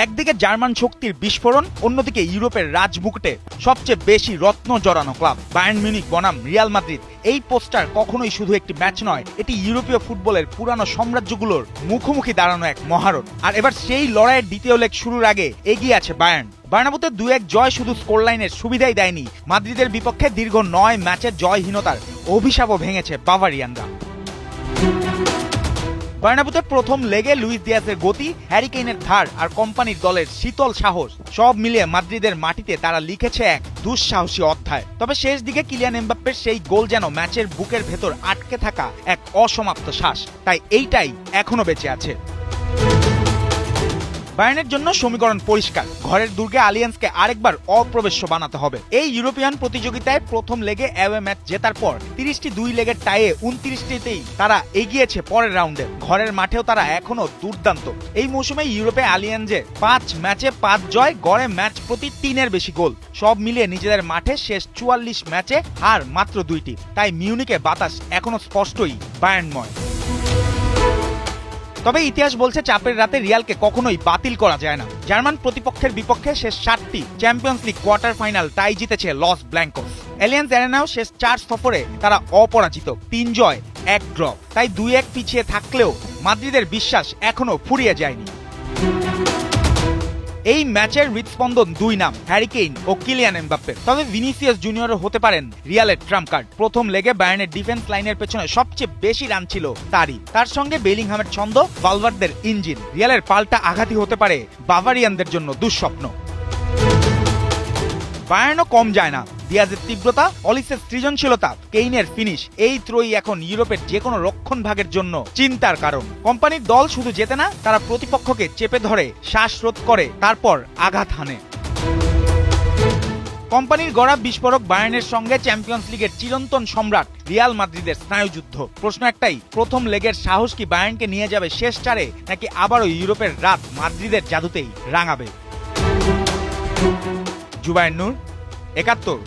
একদিকে জার্মান শক্তির বিস্ফোরণ, অন্যদিকে ইউরোপের রাজমুকুটে সবচেয়ে বেশি রত্ন জড়ানো ক্লাব বায়ার্ন মিউনিখ বনাম রিয়াল মাদ্রিদ। এই পোস্টার কখনোই শুধু একটি ম্যাচ নয়, এটি ইউরোপীয় ফুটবলের পুরানো সাম্রাজ্যগুলোর মুখোমুখি দাঁড়ানো এক মহারণ। আর এবার সেই লড়াইয়ের দ্বিতীয় লেগ শুরুর আগে এগিয়ে আছে বায়ার্ন। বার্নাব্যুতে 2-1 জয় শুধু স্কোরলাইনের সুবিধাই দেয়নি, মাদ্রিদের বিপক্ষে দীর্ঘ 9 ম্যাচের জয়হীনতার অভিশাপও ভেঙেছে বাভারিয়ানরা। বার্নাব্যুতে প্রথম লেগে লুইস দিয়াজের গতি, হ্যারি কেইনের ধার আর কোম্পানির দলের শীতল সাহস সব মিলিয়ে মাদ্রিদের মাটিতে তারা লিখেছে এক দুঃসাহসী অধ্যায়। তবে শেষ দিকে কিলিয়ান এমবাপ্পের সেই গোল যেন ম্যাচের বুকের ভেতর আটকে থাকা এক অসমাপ্ত শ্বাস, তাই এইটাই এখনো বেঁচে আছে। বায়ার্নের জন্য সমীকরণ পরিষ্কার, ঘরের দুর্গে আলিয়ান্সকে আরেকবার অপ্রবেশ্য বানাতে হবে। এই ইউরোপিয়ান প্রতিযোগিতায় প্রথম লেগে অ্যাওয়ে ম্যাচ জেতার পর 30টি 2 লেগের টাইয়ে 29টিতেই তারা এগিয়েছে পরের রাউন্ডে। ঘরের মাঠেও তারা এখনো দুর্দান্ত। এই মৌসুমে ইউরোপে আলিয়ান্সে 5 ম্যাচে 5 জয়, গড়ে ম্যাচ প্রতি 3-এর বেশি গোল। সব মিলিয়ে নিজেদের মাঠে শেষ 44 ম্যাচে আর মাত্র 2টি। তাই মিউনিকে বাতাস এখনো স্পষ্টই বায়ার্নময়। তবে ইতিহাস বলছে চাপের রাতে রিয়ালকে কখনোই বাতিল করা যায় না। জার্মান প্রতিপক্ষের বিপক্ষে শেষ 7টি champions league quarter final tie জিতেছে লস ব্ল্যাঙ্কোস। অ্যালিয়ান্স অ্যারেনাও শেষ 4 সফরে তারা অপরাজিত, 3 জয় 1 ড্র। তাই 2-1 পিছিয়ে থাকলেও মাদ্রিদের বিশ্বাস এখনো ফুরিয়ে যায়নি। এই ম্যাচের হৃৎস্পন্দন 2 নাম, হ্যারি কেইন ও কিলিয়ান এমবাপ্পে। তবে ভিনিসিয়াস জুনিয়রও হতে পারেন রিয়ালের ট্রাম্প কার্ড। প্রথম লেগে বায়ার্নের ডিফেন্স লাইনের পেছনে সবচেয়ে বেশি রান ছিল তারই। তার সঙ্গে বেলিংহামের ছন্দ, ভালভার্দের ইঞ্জিন। রিয়ালের পাল্টা আঘাতই হতে পারে বাভারিয়ানদের জন্য দুঃস্বপ্ন। বায়ার্নও কম যায় না। দিয়াজের তীব্রতা, অলিসের সৃজনশীলতা, কেইনের ফিনিশ, এই ত্রয়ী এখন ইউরোপের যে কোনো রক্ষণ ভাগের জন্য চিন্তার কারণ। কোম্পানির দল শুধু জেতে না, তারা প্রতিপক্ষকে চেপে ধরে শ্বাসরোধ করে, তারপর আঘাত হানে। কোম্পানির গড়া বিস্ফোরক বায়ার্নের সঙ্গে চ্যাম্পিয়ন্স লিগের চিরন্তন সম্রাট রিয়াল মাদ্রিদের স্নায়ুযুদ্ধ। প্রশ্ন একটাই, প্রথম লেগের সাহস কি বায়ার্নকে নিয়ে যাবে শেষ 4-এ, নাকি আবারও ইউরোপের রাত মাদ্রিদের জাদুতেই রাঙাবে? জুবায়ের নূর, ৭১।